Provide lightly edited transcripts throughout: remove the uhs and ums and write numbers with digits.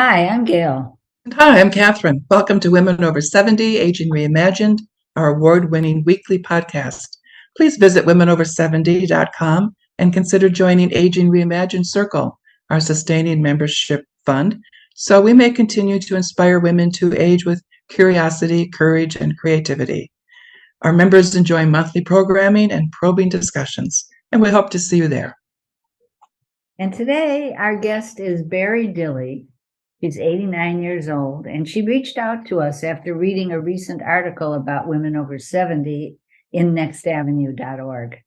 Hi, I'm Gail. Hi, I'm Catherine. Welcome to Women Over 70, Aging Reimagined, our award-winning weekly podcast. Please visit womenover70.com and consider joining Aging Reimagined Circle, our sustaining membership fund, so we may continue to inspire women to age with curiosity, courage, and creativity. Our members enjoy monthly programming and probing discussions, and we hope to see you there. And today our guest is Barry Dilley. She's 89 years old, and she reached out to us after reading a recent article about women over 70 in nextavenue.org.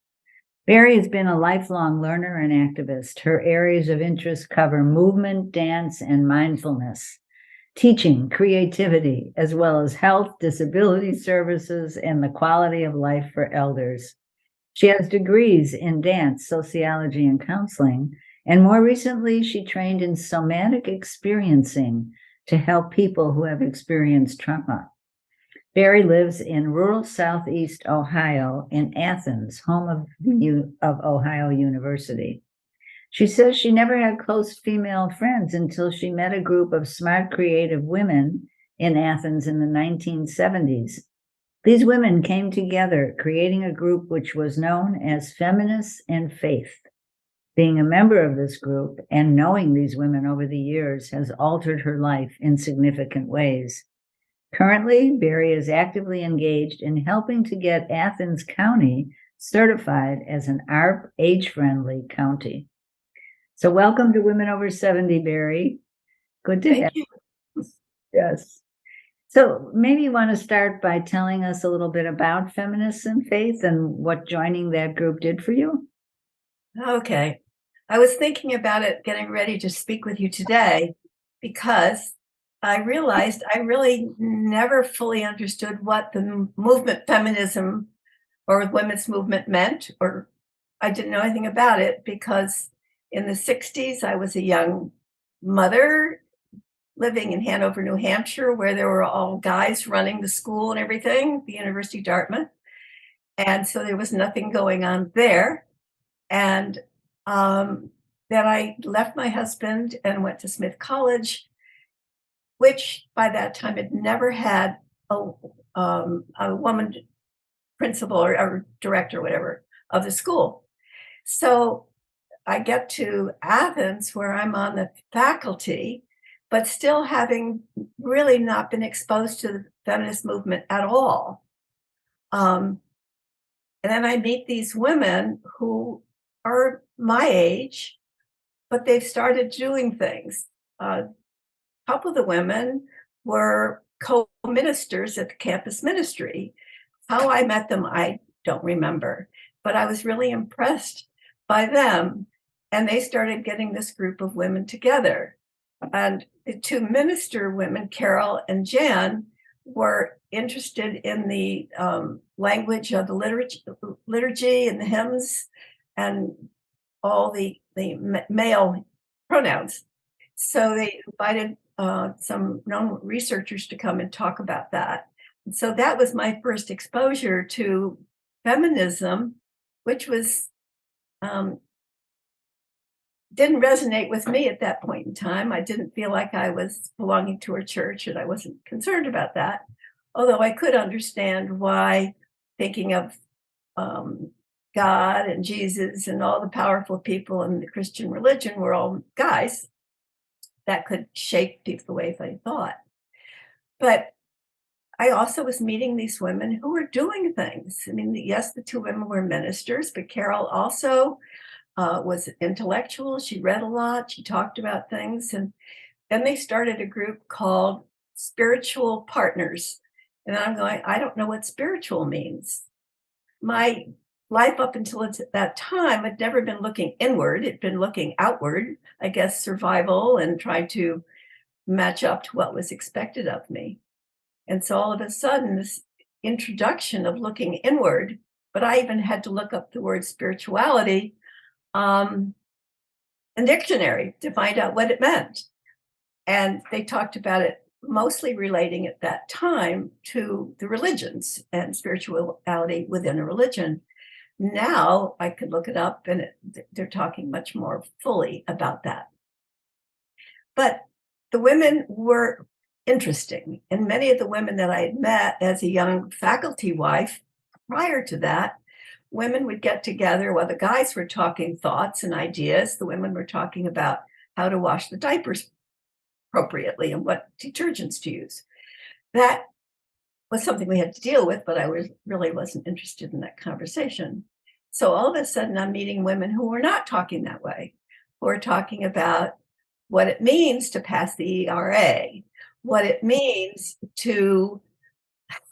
Barry has been a lifelong learner and activist. Her areas of interest cover movement, dance, and mindfulness, teaching, creativity, as well as health, disability services, and the quality of life for elders. She has degrees in dance, sociology, and counseling, and more recently, she trained in somatic experiencing to help people who have experienced trauma. Barry lives in rural Southeast Ohio in Athens, home of Ohio University. She says she never had close female friends until she met a group of smart, creative women in Athens in the 1970s. These women came together, creating a group which was known as Feminists and Faith. Being a member of this group and knowing these women over the years has altered her life in significant ways. Currently, Barry is actively engaged in helping to get Athens County certified as an ARP age-friendly county. So welcome to Women Over 70, Barry. Good to have you. Yes. So maybe you want to start by telling us a little bit about Feminists and Faith and what joining that group did for you. Okay. I was thinking about it, getting ready to speak with you today, because I realized I really never fully understood what the movement feminism or women's movement meant, or I didn't know anything about it because in the 60s, I was a young mother living in Hanover, New Hampshire, where there were all guys running the school and everything, the University of Dartmouth. And so there was nothing going on there. And then I left my husband and went to Smith College, which by that time had never had a woman principal or director, whatever, of the school. So I get to Athens, where I'm on the faculty, but still having really not been exposed to the feminist movement at all. And then I meet these women who are my age, but they've started doing things. A couple of the women were co-ministers at the campus ministry. How I met them, I don't remember, but I was really impressed by them. And they started getting this group of women together. And the two minister women, Carol and Jan, were interested in the language of the liturgy and the hymns and all the male pronouns. So they invited some known researchers to come and talk about that. And so that was my first exposure to feminism, which was didn't resonate with me at that point in time. I didn't feel like I was belonging to a church, and I wasn't concerned about that. Although I could understand why, thinking of God and Jesus and all the powerful people in the Christian religion were all guys, that could shape people the way they thought. But I also was meeting these women who were doing things. I mean, yes, the two women were ministers, but Carol also was intellectual. She read a lot. She talked about things. And then they started a group called Spiritual Partners. And I'm going, I don't know what spiritual means. My life up until that time had never been looking inward. It'd been looking outward, I guess, survival and trying to match up to what was expected of me. And so all of a sudden, this introduction of looking inward, but I even had to look up the word spirituality in dictionary to find out what it meant. And they talked about it mostly relating at that time to the religions and spirituality within a religion. Now I could look it up and they're talking much more fully about that. But the women were interesting. And many of the women that I had met as a young faculty wife prior to that, women would get together while the guys were talking thoughts and ideas. The women were talking about how to wash the diapers appropriately and what detergents to use. That was something we had to deal with, but I really wasn't interested in that conversation. So all of a sudden, I'm meeting women who were not talking that way, who are talking about what it means to pass the ERA, what it means to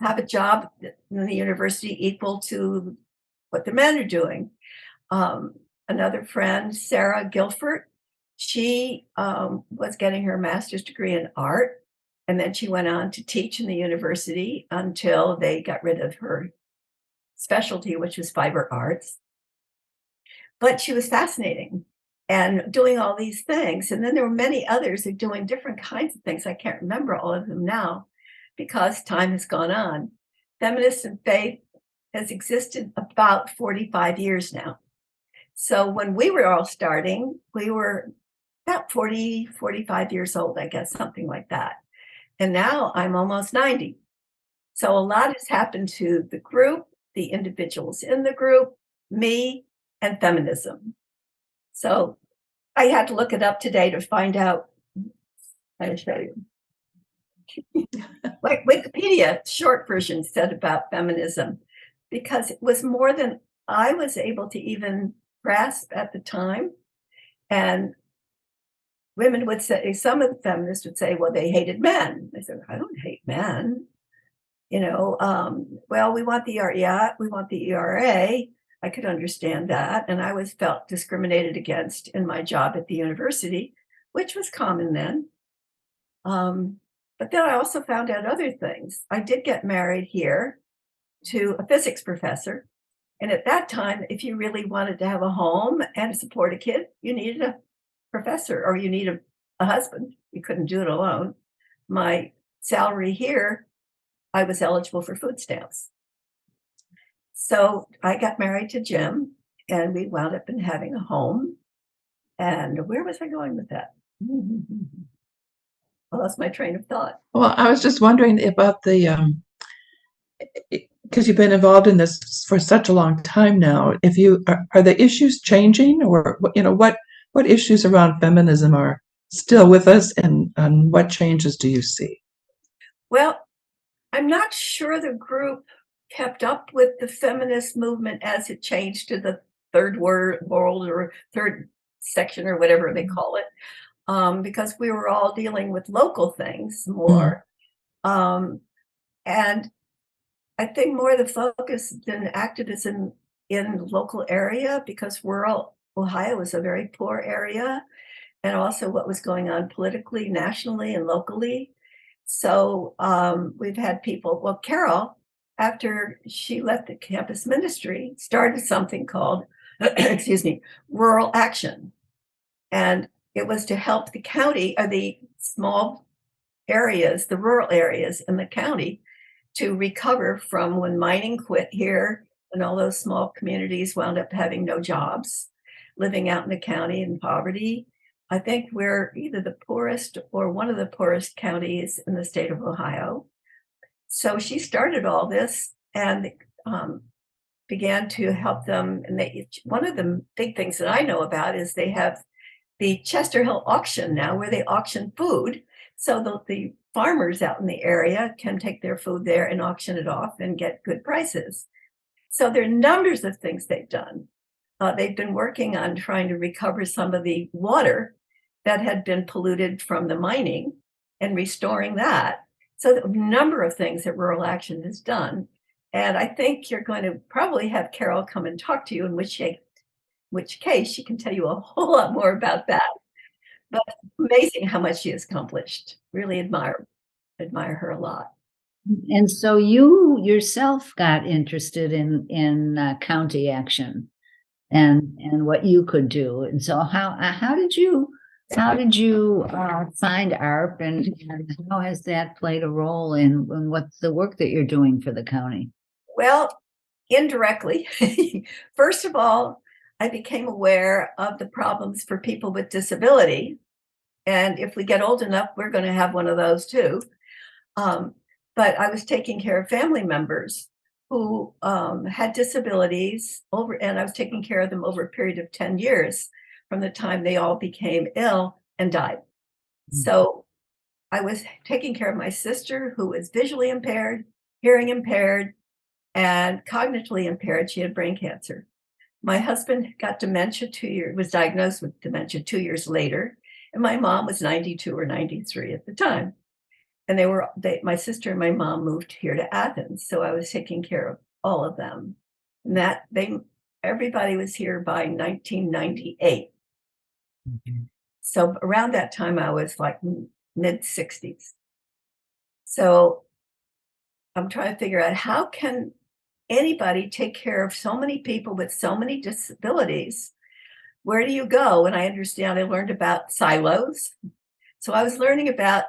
have a job in the university equal to what the men are doing. Another friend, Sarah Guilford, she was getting her master's degree in art, and then she went on to teach in the university until they got rid of her specialty, which was fiber arts. But she was fascinating and doing all these things. And then there were many others who doing different kinds of things. I can't remember all of them now because time has gone on. Feminists and Faith has existed about 45 years now. So when we were all starting, we were about 40, 45 years old, I guess, something like that. And now I'm almost 90. So a lot has happened to the group, the individuals in the group, me, and feminism. So I had to look it up today to find out how to show you. Like Wikipedia, short version said about feminism, because it was more than I was able to even grasp at the time. And women would say, some of the feminists would say, well, they hated men. I said, I don't hate men. Well, we want the ERA. Yeah, we want the ERA. I could understand that. And I was felt discriminated against in my job at the university, which was common then. But then I also found out other things. I did get married here to a physics professor. And at that time, if you really wanted to have a home and support a kid, you needed a professor or you needed a husband. You couldn't do it alone. My salary here, I was eligible for food stamps. So I got married to Jim and we wound up in having a home. And where was I going with that? I lost my train of thought. Well, I was just wondering about the, because you've been involved in this for such a long time now. If you are the issues changing, or what issues around feminism are still with us, and what changes do you see? Well, I'm not sure the group kept up with the feminist movement as it changed to the third world or third section or whatever they call it, because we were all dealing with local things more. And I think more the focus than activism in the local area, because rural Ohio is a very poor area, and also what was going on politically, nationally, and locally. So we've had people, well, Carol, after she left the campus ministry, started something called, excuse me, Rural Action. And it was to help the county or the small areas, the rural areas in the county, to recover from when mining quit here and all those small communities wound up having no jobs, living out in the county in poverty. I think we're either the poorest or one of the poorest counties in the state of Ohio. So she started all this and began to help them. And one of the big things that I know about is they have the Chester Hill auction now, where they auction food. So the farmers out in the area can take their food there and auction it off and get good prices. So there are numbers of things they've done. They've been working on trying to recover some of the water that had been polluted from the mining and restoring that. So a number of things that Rural Action has done. And I think you're going to probably have Carol come and talk to you, in which case she can tell you a whole lot more about that. But amazing how much she has accomplished. Really admire her a lot. And so you yourself got interested in county action and what you could do. And so how did you find ARP, and how has that played a role in what's the work that you're doing for the county? Well, indirectly. First of all, I became aware of the problems for people with disability. And if we get old enough, we're going to have one of those too. But I was taking care of family members who had disabilities and I was taking care of them over a period of 10 years from the time they all became ill and died. So I was taking care of my sister, who was visually impaired, hearing impaired, and cognitively impaired. She had brain cancer. My husband got was diagnosed with dementia 2 years later, and my mom was 92 or 93 at the time. And my sister and my mom moved here to Athens, so I was taking care of all of them. And everybody was here by 1998. So around that time, I was like mid-60s. So I'm trying to figure out, how can anybody take care of so many people with so many disabilities? Where do you go? And I learned about silos. So I was learning about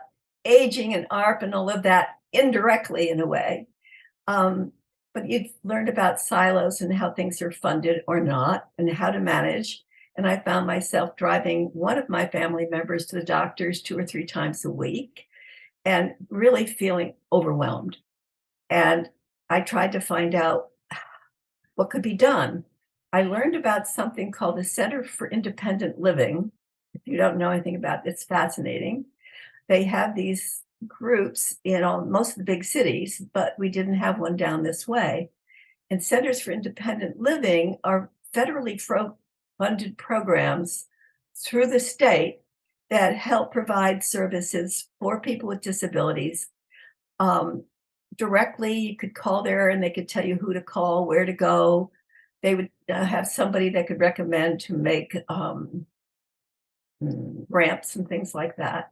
aging and ARP and all of that indirectly in a way. But you've learned about silos and how things are funded or not and how to manage. And I found myself driving one of my family members to the doctors 2 or 3 times a week and really feeling overwhelmed. And I tried to find out what could be done. I learned about something called the Center for Independent Living. If you don't know anything about it, it's fascinating. They have these groups in most of the big cities, but we didn't have one down this way. And Centers for Independent Living are federally funded programs through the state that help provide services for people with disabilities. Directly, you could call there and they could tell you who to call, where to go. They would have somebody that could recommend to make ramps and things like that.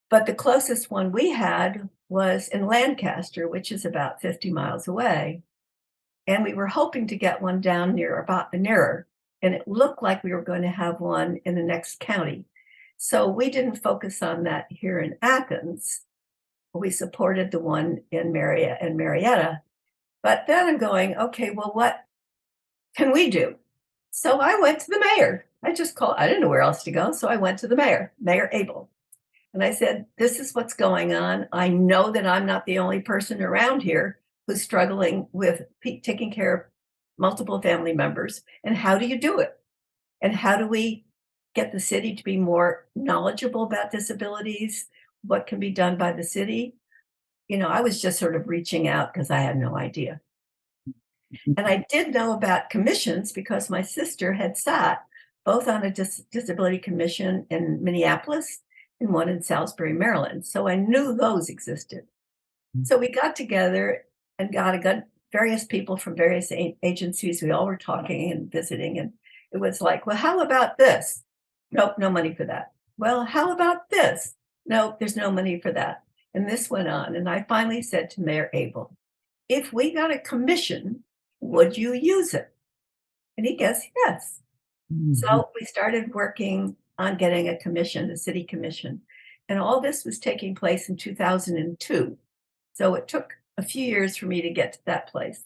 But the closest one we had was in Lancaster, which is about 50 miles away. And we were hoping to get one down nearer. And it looked like we were going to have one in the next county. So we didn't focus on that here in Athens. We supported the one in Marietta. But then I'm going, okay, well, what can we do? So I went to the mayor. I didn't know where else to go. So I went to the mayor, Mayor Abel. And I said, this is what's going on. I know that I'm not the only person around here who's struggling with taking care of multiple family members. And how do you do it? And how do we get the city to be more knowledgeable about disabilities? What can be done by the city? I was just sort of reaching out because I had no idea. And I did know about commissions because my sister had sat both on a disability commission in Minneapolis and one in Salisbury, Maryland. So I knew those existed. So we got together and got various people from various agencies. We all were talking and visiting. And it was like, well, how about this? Nope, no money for that. Well, how about this? Nope, there's no money for that. And this went on. And I finally said to Mayor Abel, if we got a commission, would you use it? And he goes, yes. So we started working on getting a commission, a city commission. And all this was taking place in 2002. So it took a few years for me to get to that place.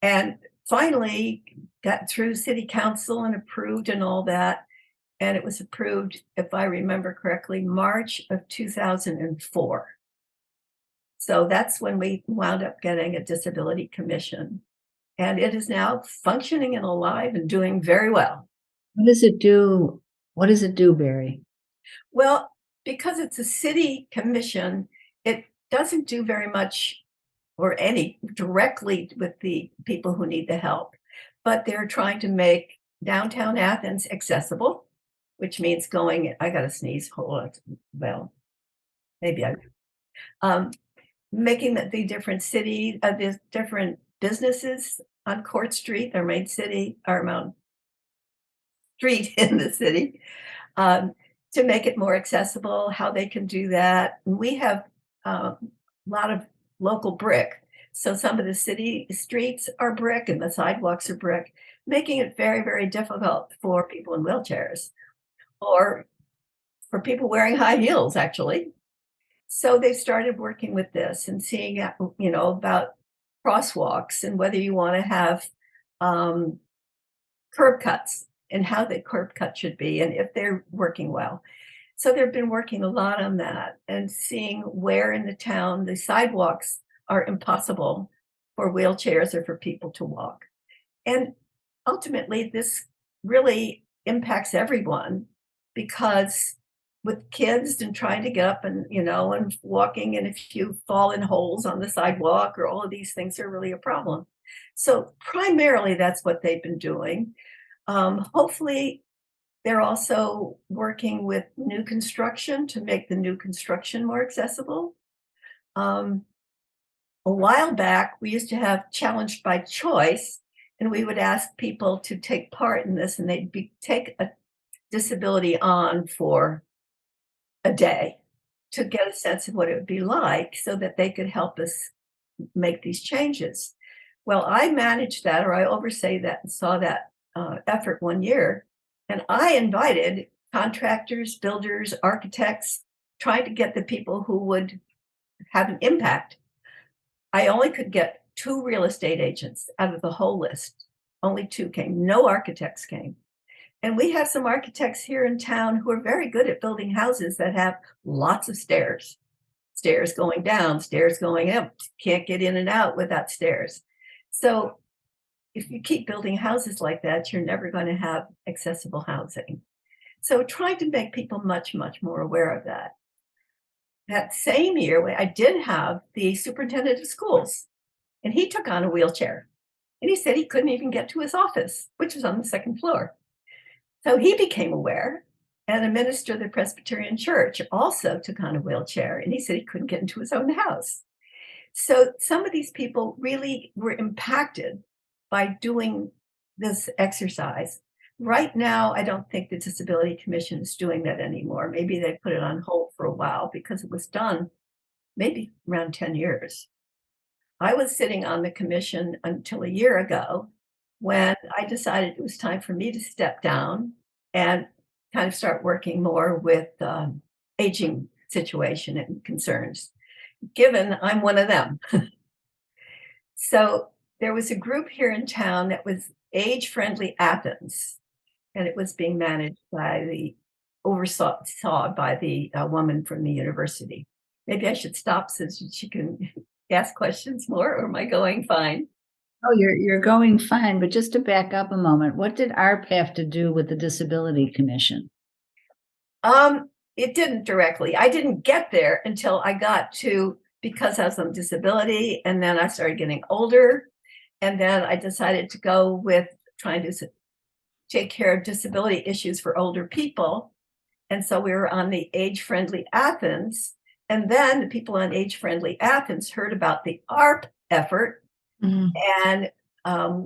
And finally got through city council and approved and all that. And it was approved, if I remember correctly, March of 2004. So that's when we wound up getting a disability commission. And it is now functioning and alive and doing very well. What does it do? What does it do, Barry? Well, because it's a city commission, it doesn't do very much or any directly with the people who need the help, but they're trying to make downtown Athens accessible, which means I got to sneeze. Hold on. Well, maybe making the different the different businesses on Court Street, our main street in the city, to make it more accessible, how they can do that. And we have a lot of local brick. So some of the city streets are brick and the sidewalks are brick, making it very, very difficult for people in wheelchairs or for people wearing high heels, actually. So they started working with this and seeing, about crosswalks and whether you want to have curb cuts. and how the curb cut should be and if they're working well. So they've been working a lot on that and seeing where in the town the sidewalks are impossible for wheelchairs or for people to walk. And ultimately, this really impacts everyone because with kids and trying to get up and, and walking, and if you fall in holes on the sidewalk or all of these things are really a problem. So primarily that's what they've been doing. Hopefully they're also working with new construction to make the new construction more accessible. A while back, we used to have challenged by choice, and we would ask people to take part in this, and they'd take a disability on for a day to get a sense of what it would be like so that they could help us make these changes. Well, I managed that, or I oversaw that and saw that effort one year, and I invited contractors, builders, architects, trying to get the people who would have an impact. I only could get 2 real estate agents out of the whole list. Only 2 came. No architects came. And we have some architects here in town who are very good at building houses that have lots of stairs. Stairs going down, stairs going up. Can't get in and out without stairs. So if you keep building houses like that, you're never going to have accessible housing. So trying to make people much, much more aware of that. That same year, I did have the superintendent of schools, and he took on a wheelchair. And he said he couldn't even get to his office, which was on the 2nd floor. So he became aware, and a minister of the Presbyterian Church also took on a wheelchair, and he said he couldn't get into his own house. So some of these people really were impacted by doing this exercise. Right now, I don't think the Disability Commission is doing that anymore. Maybe they put it on hold for a while because it was done maybe around 10 years. I was sitting on the commission until a year ago when I decided it was time for me to step down and kind of start working more with aging situation and concerns, given I'm one of them. So there was a group here in town that was Age-Friendly Athens, and it was being managed oversaw by the woman from the university. Maybe I should stop so she can ask questions more, or am I going fine? Oh, you're going fine, but just to back up a moment, what did ARP have to do with the Disability Commission? It didn't directly. I didn't get there until I got to, because I was on disability, and then I started getting older, and then I decided to go with trying to take care of disability issues for older people. And so we were on the Age-Friendly Athens, and then the people on Age-Friendly Athens heard about the ARP effort. Mm-hmm. And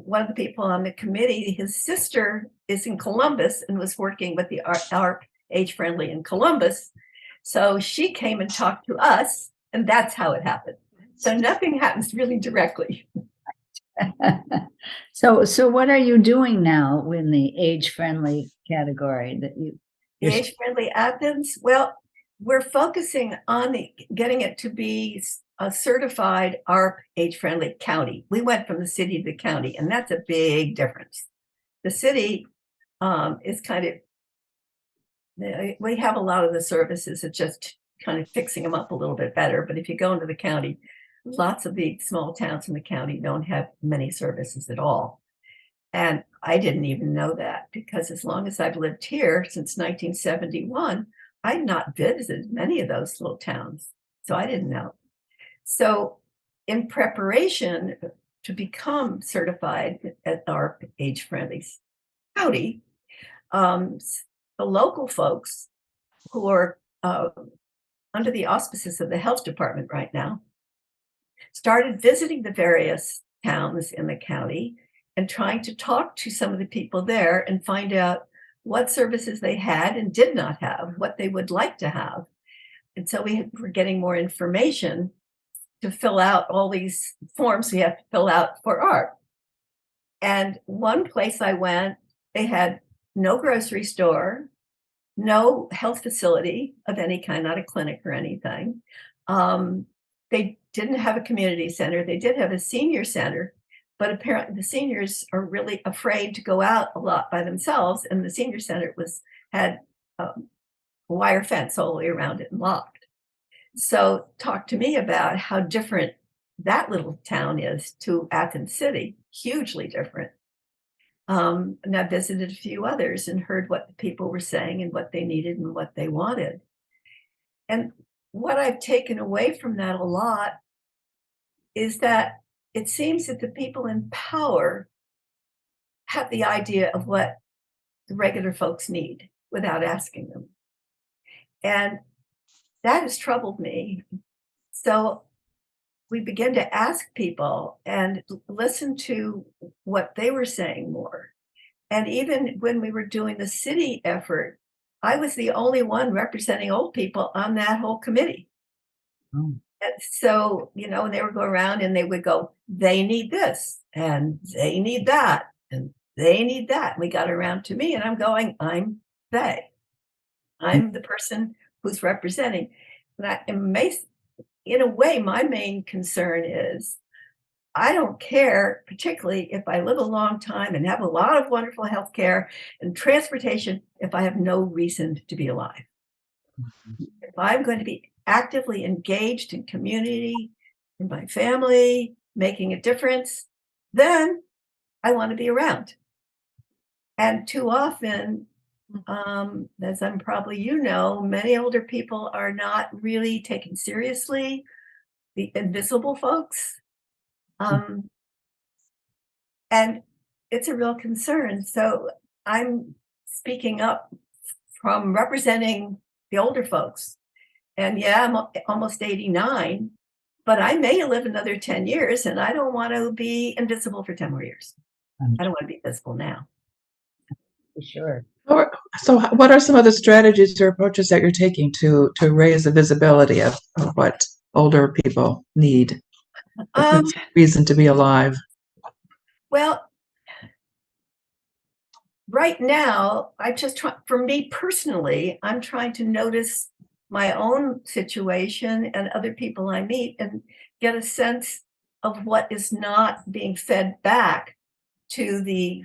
one of the people on the committee, his sister is in Columbus and was working with the ARP Age-Friendly in Columbus. So she came and talked to us, and that's how it happened. So nothing happens really directly. So what are you doing now in the age-friendly category that the Age-Friendly Athens? Well, we're focusing on getting it to be a certified ARP age-friendly county. We went from the city to the county, and that's a big difference. The city is kind of, we have a lot of the services, it's just kind of fixing them up a little bit better. But if you go into the county, lots of the small towns in the county don't have many services at all. And I didn't even know that, because as long as I've lived here since 1971, I'd not visited many of those little towns. So I didn't know. So in preparation to become certified at our age-friendly county, the local folks who are under the auspices of the health department right now started visiting the various towns in the county and trying to talk to some of the people there and find out what services they had and did not have, what they would like to have. And so we were getting more information to fill out all these forms we have to fill out for ARP. And one place I went, they had no grocery store, no health facility of any kind, not a clinic or anything. They didn't have a community center. They did have a senior center, but apparently the seniors are really afraid to go out a lot by themselves, and the senior center had a wire fence all the way around it and locked. So talk to me about how different that little town is to Athens City, hugely different. And I visited a few others and heard what the people were saying and what they needed and what they wanted. And what I've taken away from that a lot is that it seems that the people in power have the idea of what the regular folks need without asking them. And that has troubled me. So we began to ask people and listen to what they were saying more. And even when we were doing the city effort, I was the only one representing old people on that whole committee. Oh. And so, and they would go around and they would go, they need this and they need that and they need that. And we got around to me and I'm going, I'm they. I'm the person who's representing. And I am amazed. In a way, my main concern is I don't care, particularly if I live a long time and have a lot of wonderful health care and transportation, if I have no reason to be alive. If I'm going to be actively engaged in community, in my family, making a difference, then I want to be around. And too often, as I'm probably many older people are not really taken seriously, the invisible folks. And it's a real concern. So I'm speaking up from representing the older folks. And yeah, I'm almost 89, but I may live another 10 years and I don't want to be invisible for 10 more years. I don't want to be visible now. For sure. So what are some of the strategies or approaches that you're taking to raise the visibility of what older people need? Reason to be alive. Well, right now, for me personally, I'm trying to notice my own situation and other people I meet and get a sense of what is not being fed back to the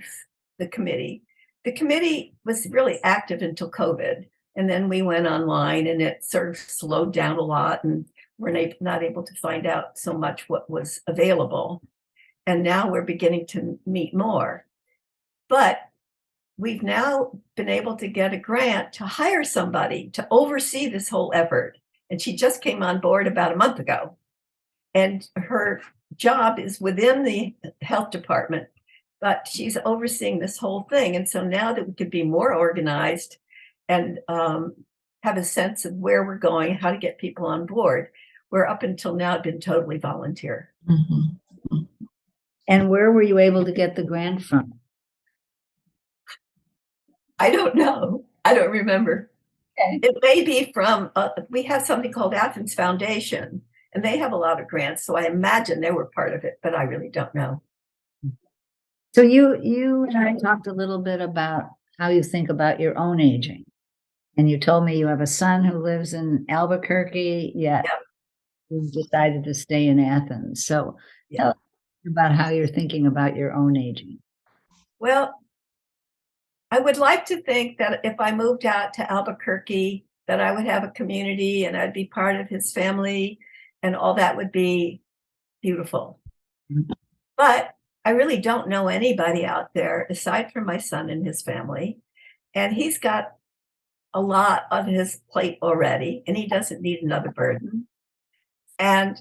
committee. The committee was really active until COVID, and then we went online and it sort of slowed down a lot and we're not able to find out so much what was available. And now we're beginning to meet more. But we've now been able to get a grant to hire somebody to oversee this whole effort. And she just came on board about a month ago. And her job is within the health department, but she's overseeing this whole thing. And so now that we could be more organized and have a sense of where we're going, how to get people on board, where up until now have been totally volunteer. Mm-hmm. And where were you able to get the grant from? I don't know. I don't remember. Okay. It may be from, we have something called Athens Foundation, and they have a lot of grants. So I imagine they were part of it, but I really don't know. So you and I talked a little bit about how you think about your own aging. And you told me you have a son who lives in Albuquerque, yet you've decided to stay in Athens. So tell us about how you're thinking about your own aging. Well, I would like to think that if I moved out to Albuquerque, that I would have a community and I'd be part of his family and all that would be beautiful. Mm-hmm. But I really don't know anybody out there aside from my son and his family. And he's got a lot on his plate already, and he doesn't need another burden. And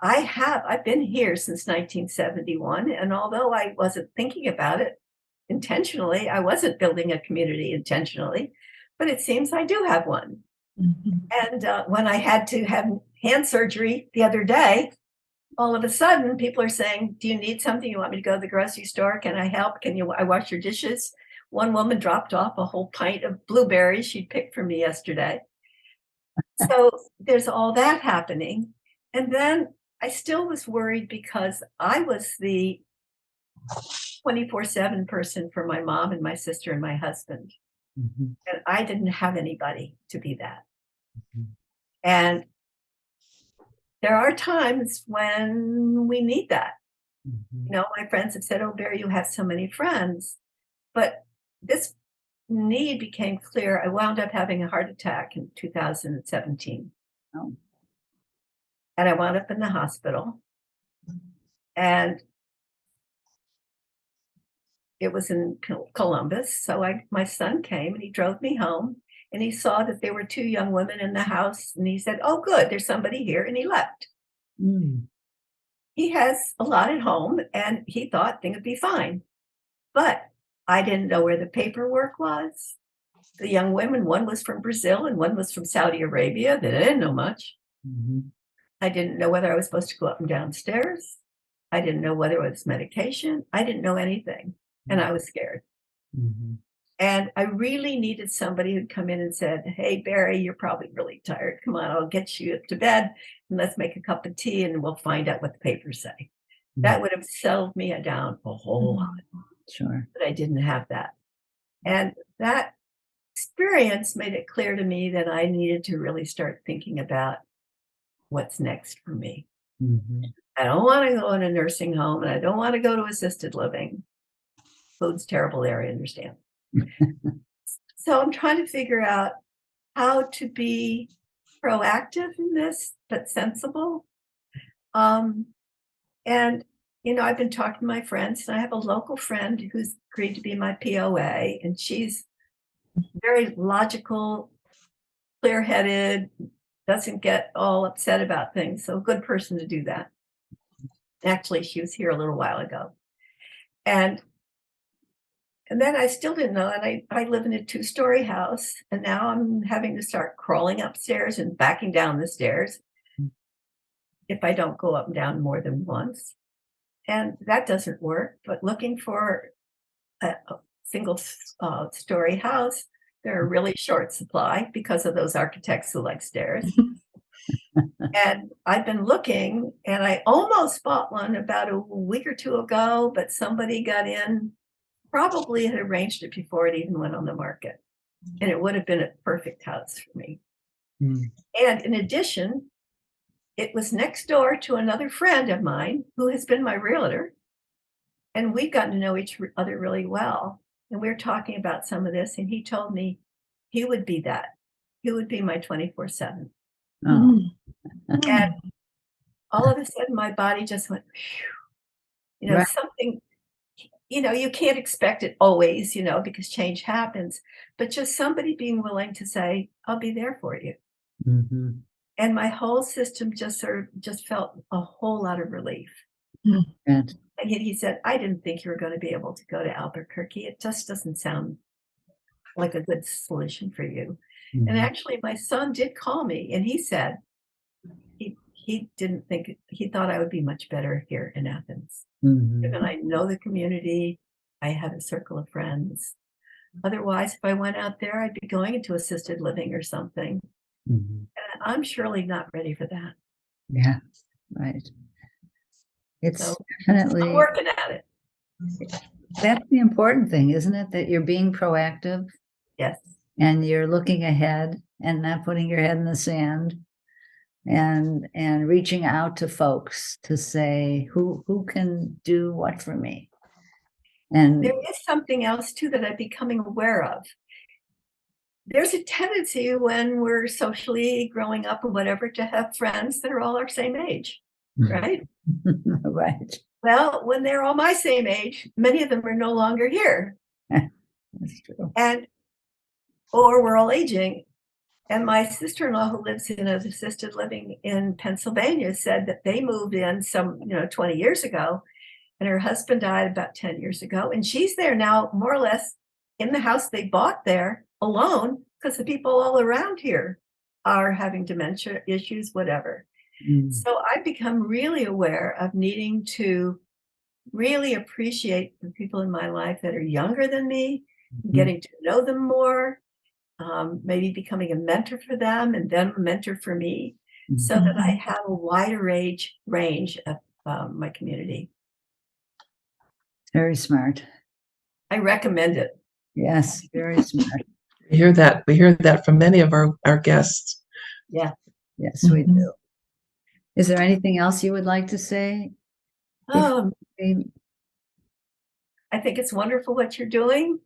I've been here since 1971. And although I wasn't thinking about it intentionally, I wasn't building a community intentionally, but it seems I do have one. Mm-hmm. And when I had to have hand surgery the other day, all of a sudden people are saying, do you need something? You want me to go to the grocery store? Can I help? I wash your dishes? One woman dropped off a whole pint of blueberries she'd picked for me yesterday. So there's all that happening. And then I still was worried because I was the 24/7 person for my mom and my sister and my husband. Mm-hmm. And I didn't have anybody to be that. Mm-hmm. And there are times when we need that. Mhm. You know, my friends have said, "Oh, Barry, you have so many friends." But this need became clear. I wound up having a heart attack in 2017, Oh. and I wound up in the hospital. And it was in Columbus. So my son came and he drove me home, and he saw that there were two young women in the house, and he said, "Oh, good, there's somebody here," and he left. Mm. He has a lot at home, and he thought things would be fine. But I didn't know where the paperwork was. The young women, one was from Brazil and one was from Saudi Arabia. They didn't know much. Mhm. I didn't know whether I was supposed to go up and downstairs. I didn't know whether it was medication. I didn't know anything, and I was scared. Mhm. And I really needed somebody who'd come in and said, "Hey, Barry, you're probably really tired. Come on, I'll get you up to bed and let's make a cup of tea and we'll find out what the papers say." That would have settled me down a whole lot, Sure. but I didn't have that. And that experience made it clear to me that I needed to really start thinking about what's next for me. Mhm. I don't want to go in a nursing home and I don't want to go to assisted living. Food's terrible there, I understand. So I'm trying to figure out how to be proactive in this, but sensible. Um, and, you know, I've been talking to my friends, and I have a local friend who's agreed to be my POA, and she's very logical, clear-headed, doesn't get all upset about things. So a good person to do that. Actually, she was here a little while ago. And then I still didn't know, and I live in a two-story house, and now I'm having to start crawling upstairs and backing down the stairs if I don't go up and down more than once. And that doesn't work, but looking for a single story house, they're a really short supply because of those architects who like stairs. And I've been looking, and I almost bought one about a week or two ago, but somebody got in, probably had arranged it before it even went on the market. And it would have been a perfect house for me. Mm. And in addition, it was next door to another friend of mine who has been my realtor. And we've gotten to know each other really well. And we were talking about some of this, and he told me he would be that. He would be my 24/7. Oh. And all of a sudden, my body just went, phew. You know, Right. something, you know, you can't expect it always, you know, because change happens, but just somebody being willing to say, "I'll be there for you." Mhm. And my whole system just sort of just felt a whole lot of relief. Good. And yet he said, "I didn't think you were going to be able to go to Albuquerque. It just doesn't sound like a good solution for you." And Mhm. actually, my son did call me, and he said he didn't think he thought I would be much better here in Athens. Mhm. Given I know the community, I have a circle of friends. Otherwise, if I went out there, I'd be going into assisted living or something. Mhm. And I'm surely not ready for that. Yeah, right. It's So I'm definitely working at it. that's the important thing, isn't it? That you're being proactive Yes. and you're looking ahead and not putting your head in the sand and reaching out to folks to say who can do what for me. And There is something else too that I'm becoming aware of. There's a tendency when we're socially growing up and whatever to have friends that are all our same age, right? right. Well, when they're all my same age, many of them are no longer here, That's true. and or we're all aging. And my sister-in-law, who lives in an assisted living in Pennsylvania, said that they moved in 20 years ago, and her husband died about 10 years ago, and she's there now, more or less, in the house they bought there alone because the people all around here are having dementia issues, whatever. Mm. So I've become really aware of needing to really appreciate the people in my life that are younger than me, getting to know them more, maybe becoming a mentor for them and them a mentor for me, so that I have a wider range of my community. Very smart. I recommend it. Yes, very smart. We hear that from many of our guests. Yeah. Yes, we do. Is there anything else you would like to say? They- I think it's wonderful what you're doing,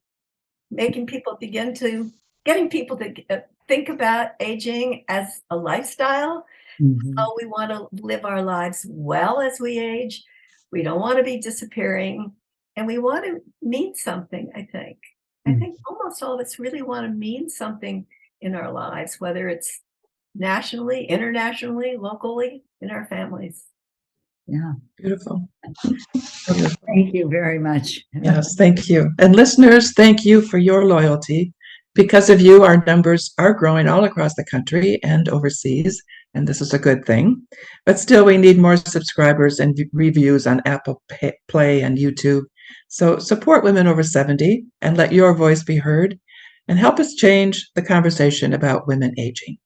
getting people to think about aging as a lifestyle. Mhm. Oh, we want to live our lives well as we age. We don't want to be disappearing, and we want to mean something, I think. I Mm. think almost all of us really want to mean something in our lives, whether it's nationally, internationally, locally, in our families. Yeah. Beautiful. Beautiful. Thank you very much. Yes, thank you. And listeners, thank you for your loyalty. Because of you, our numbers are growing all across the country and overseas, and this is a good thing. But still, we need more subscribers and reviews on Apple Play and YouTube. So support Women Over 70 and let your voice be heard, and help us change the conversation about women aging.